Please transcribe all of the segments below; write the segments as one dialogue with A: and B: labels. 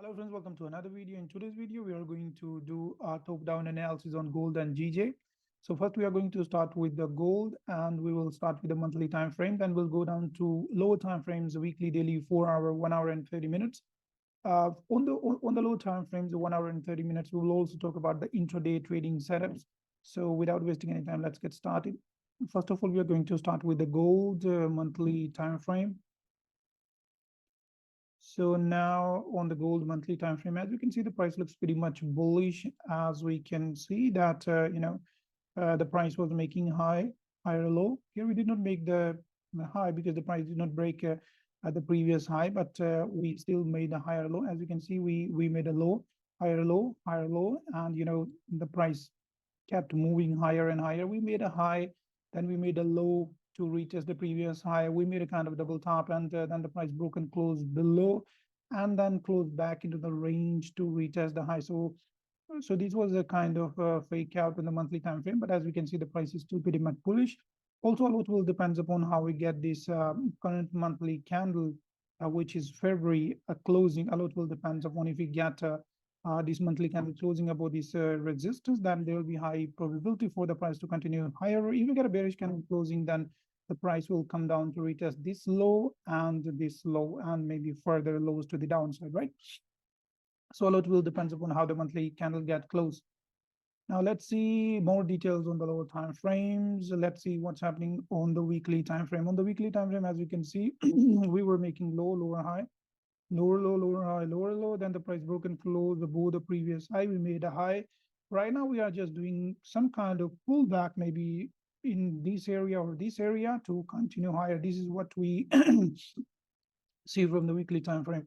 A: Hello friends, welcome to another video. In today's video, we are going to do a top-down analysis on gold and GJ. So first we are going to start with the gold and we will start with the monthly time frame. Then we'll go down to lower time frames, weekly, daily, 4 hour, 1 hour and 30 minutes. On the low time frames, the 1 hour and 30 minutes, we will also talk about the intraday trading setups. So without wasting any time, let's get started. First of all, we are going to start with the gold monthly time frame. So now on the gold monthly time frame, as you can see, the price looks pretty much bullish. As we can see that the price was making higher low. Here we did not make the high because the price did not break at the previous high, but we still made a higher low. As you can see, we made a low, higher low, and the price kept moving higher and higher. We made a high, then we made a low to retest the previous high. We made a kind of double top, and then the price broke and closed below, and then closed back into the range to retest the high. So this was a kind of fake out in the monthly time frame, but as we can see, the price is still pretty much bullish. Also, a lot will depends upon how we get this current monthly candle, which is February closing. A lot will depends upon if we get this monthly candle closing above this resistance, then there will be high probability for the price to continue higher. If you get a bearish candle closing, then the price will come down to retest this low and maybe further lows to the downside, right? So a lot will depends upon how the monthly candle get closed. Now let's see more details on the lower time frames. Let's see what's happening on the weekly time frame. On the weekly time frame, as you can see, we were making lower high, lower low, lower high, lower low. Then the price broke and closed above the previous high. We made a high. Right now we are just doing some kind of pullback, maybe in this area or this area to continue higher. This is what we see from the weekly time frame.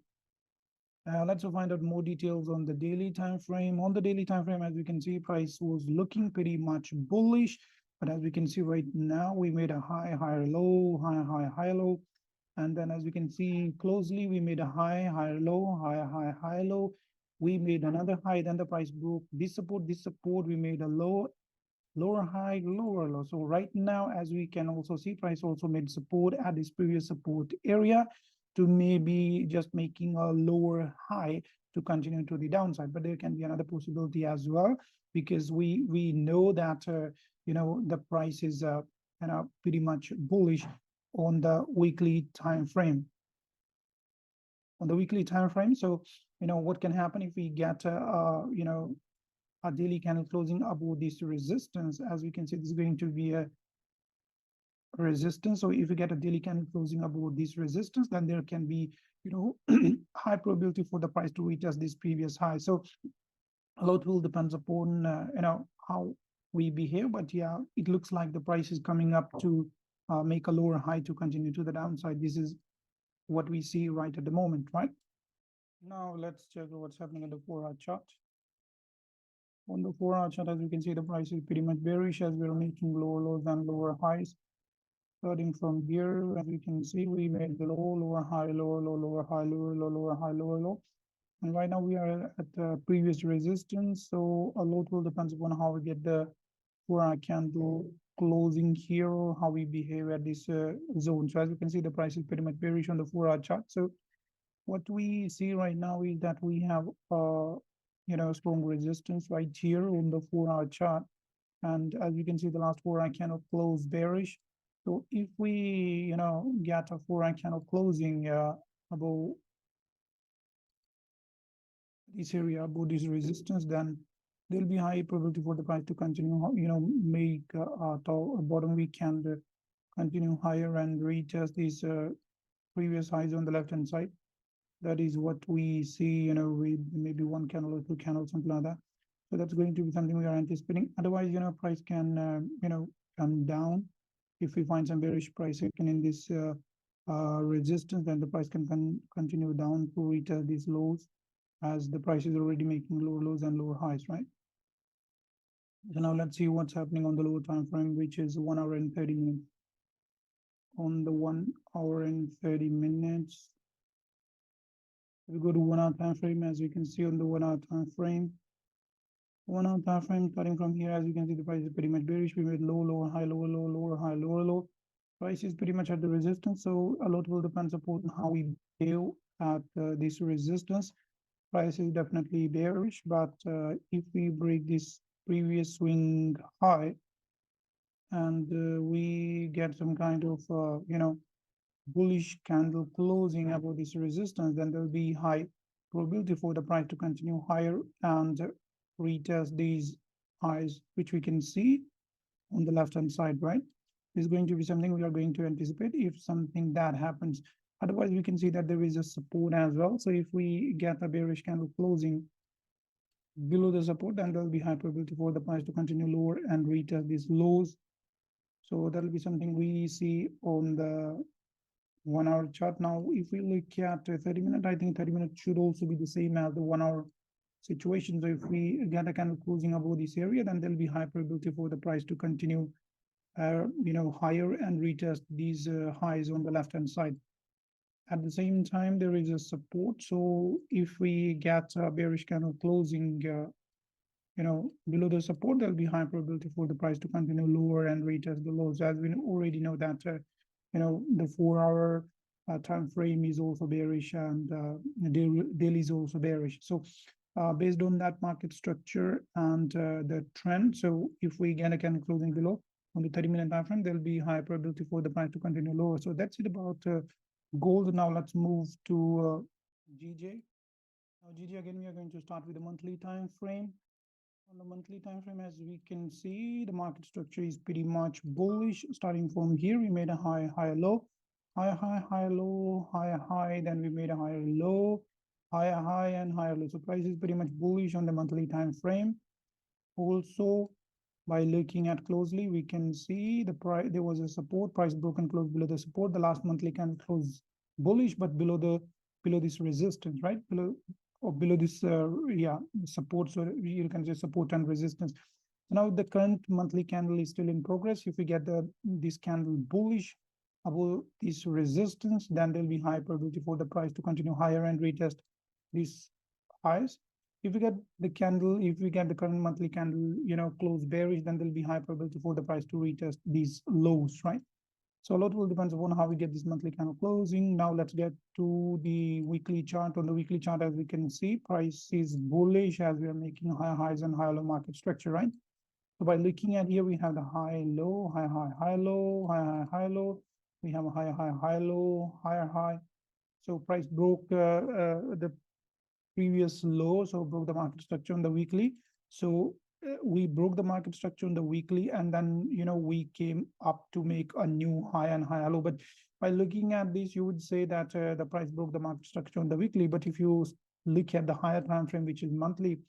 A: Let's find out more details on the daily time frame. On the daily time frame, as we can see, price was looking pretty much bullish, but as we can see right now, we made a high, higher low, high low. And then as we can see closely, we made a high, higher low, high low. We made another high, then the price broke this support, we made a low, lower high, lower low. So right now, as we can also see, price also made support at this previous support area to maybe just making a lower high to continue to the downside. But there can be another possibility as well, because we know that the price is pretty much bullish on the weekly time frame. On the weekly time frame, so what can happen if we get a daily candle closing above this resistance? As we can see, this is going to be a resistance. So if we get a daily candle closing above this resistance, then there can be high probability for the price to retest this previous high. So a lot will depends upon how we behave, but yeah, it looks like the price is coming up to make a lower high to continue to the downside. This is what we see right at the moment, right? Now let's check what's happening on the 4-hour chart. On the 4-hour chart, as you can see, the price is pretty much bearish as we're making lower lows and lower highs. Starting from here, as you can see, we made the low, lower high, lower low, lower high, lower low, lower high, lower low. And right now we are at the previous resistance. So a lot will depends upon how we get the 4-hour candle closing here, or how we behave at this zone. So as you can see, the price is pretty much bearish on the 4-hour chart. So what we see right now is that we have strong resistance right here on the 4-hour chart. And as you can see, the last 4-hour candle closed bearish. So if we get a 4-hour candle closing above this area, above this resistance, then there'll be high probability for the price to continue make a bottom week candle continue higher and retest these previous highs on the left hand side. That is what we see, with maybe one candle or two candles, something like that. So that's going to be something we are anticipating. Otherwise, price can come down. If we find some bearish price action in this resistance, then the price can continue down to retest these lows, as the price is already making lower lows and lower highs, right? So now let's see what's happening on the lower time frame, which is 1 hour and 30 minutes. On the 1 hour and 30 minutes, we go to 1 hour time frame. As you can see on the 1 hour time frame, 1 hour time frame, starting from here, as you can see, the price is pretty much bearish. We made low, lower, high, lower, low, lower, high, lower, low. Price is pretty much at the resistance. So a lot will depend upon how we behave at this resistance. price is definitely bearish, but if we break this previous swing high and we get some kind of bullish candle closing above this resistance, then there'll be high probability for the price to continue higher and retest these highs, which we can see on the left hand side, right? This is going to be something we are going to anticipate if something that happens. Otherwise, we can see that there is a support as well. So if we get a bearish candle closing below the support, then there'll be high probability for the price to continue lower and retest these lows. So that'll be something we see on the 1 hour chart. Now, if we look at 30-minute, I think 30-minute should also be the same as the 1 hour situation. So if we get a candle closing above this area, then there'll be high probability for the price to continue higher and retest these highs on the left hand side. At the same time, there is a support. So if we get a bearish candle closing below the support, there'll be high probability for the price to continue lower and retest the lows. As we already know that the 4 hour time frame is also bearish, and daily is also bearish. So based on that market structure and the trend, so if we get a candle closing below on the 30-minute time frame, there'll be high probability for the price to continue lower. So that's it about gold. Now let's move to GJ. Now GJ, again, we are going to start with the monthly time frame. On the monthly time frame, as we can see, the market structure is pretty much bullish. Starting from here, we made a high, high, low, high, high, high, low, high, high. Then we made a higher low, higher high, and higher low. So price is pretty much bullish on the monthly time frame. Also, by looking at closely, we can see the price. There was a support. Price broken close below the support. The last monthly candle closed bullish, but below this resistance, right? Below this support. So you can say support and resistance. Now the current monthly candle is still in progress. If we get this candle bullish above this resistance, then there'll be high probability for the price to continue higher and retest these highs. If we get the current monthly candle close bearish, then there'll be high probability for the price to retest these lows, right? So a lot will depend upon how we get this monthly candle closing. Now let's get to the weekly chart. On the weekly chart, as we can see, price is bullish as we are making higher highs and higher low market structure, right? So by looking at here, we have the high, low, high, high, high, low, high, high, high, low. We have a high, high, high, low, higher high. So price broke the previous low, so broke the market structure on the weekly. So we broke the market structure on the weekly, and then we came up to make a new high and higher low. But by looking at this, you would say that the price broke the market structure on the weekly. But if you look at the higher time frame, which is monthly,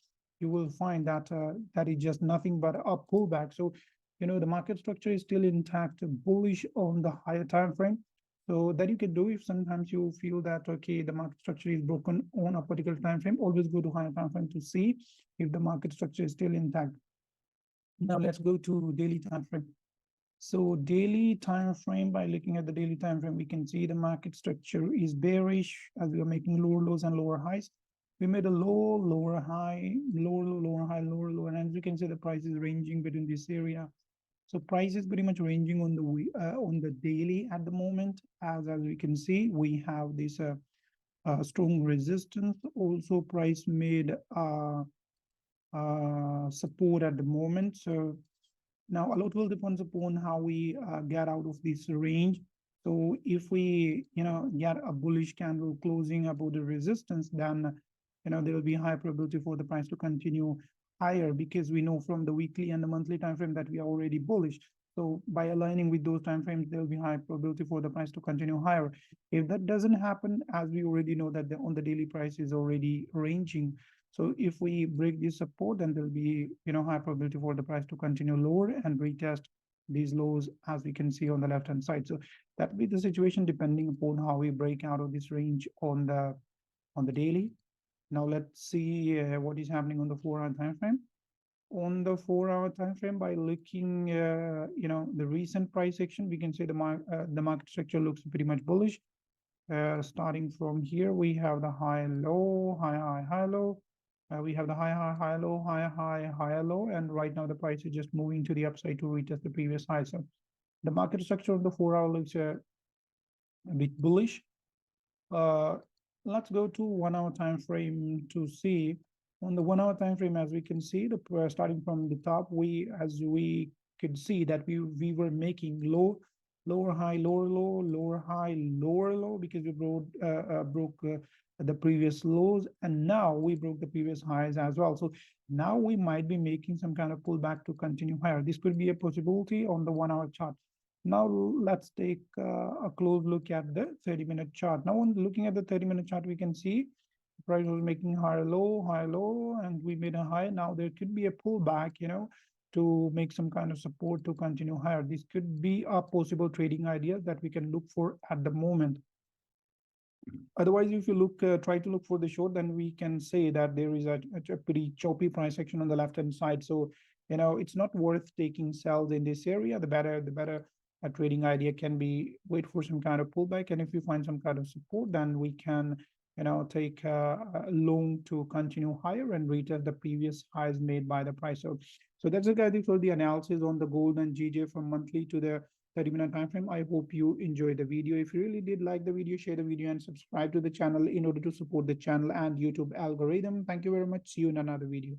A: you will find that that is just nothing but a pullback. So the market structure is still intact, bullish on the higher time frame. So that you can do if sometimes you feel that, okay, the market structure is broken on a particular time frame, always go to higher time frame to see if the market structure is still intact. Now let's go to daily time frame. So daily time frame, by looking at the daily time frame, we can see the market structure is bearish as we are making lower lows and lower highs. We made a low, lower high, lower low, lower high, lower low, and as you can see, the price is ranging between this area. So price is pretty much ranging on the daily at the moment. As we can see, we have this strong resistance. Also, price made support at the moment. So now a lot will depend upon how we get out of this range. So if we get a bullish candle closing above the resistance, then there will be high probability for the price to continue higher, because we know from the weekly and the monthly time frame that we are already bullish. So by aligning with those time frames, there will be high probability for the price to continue higher. If that doesn't happen, as we already know that on the daily price is already ranging. So if we break this support, then there'll be high probability for the price to continue lower and retest these lows, as we can see on the left hand side. So that will be the situation depending upon how we break out of this range on the daily. Now let's see what is happening on the 4 hour time frame. On the 4 hour time frame, by looking the recent price action, we can say the market structure looks pretty much bullish. Starting from here, we have the high, low, high, high, high, low. We have the high, high, high, low, high, high, higher, low, and right now the price is just moving to the upside to retest the previous high. So the market structure of the 4 hour looks a bit bullish. let's go to 1 hour time frame to see. On the 1 hour time frame, as we can see, the starting from the top, as we could see that we were making lower high, lower low, lower high, lower low, because we broke the previous lows, and now we broke the previous highs as well. So now we might be making some kind of pullback to continue higher. This could be a possibility on the 1 hour chart. Now let's take a close look at the 30-minute chart. Now, when looking at the 30-minute chart, we can see the price was making higher low, and we made a high. Now there could be a pullback, to make some kind of support to continue higher. This could be a possible trading idea that we can look for at the moment. Otherwise, if you try to look for the short, then we can say that there is a pretty choppy price action on the left-hand side. So, it's not worth taking sells in this area. The better a trading idea can be wait for some kind of pullback. And if you find some kind of support, then we can, take a long to continue higher and retest the previous highs made by the price. So that's it, guys, for the analysis on the gold and GJ from monthly to the 30-minute time frame. I hope you enjoyed the video. If you really did like the video, share the video and subscribe to the channel in order to support the channel and YouTube algorithm. Thank you very much. See you in another video.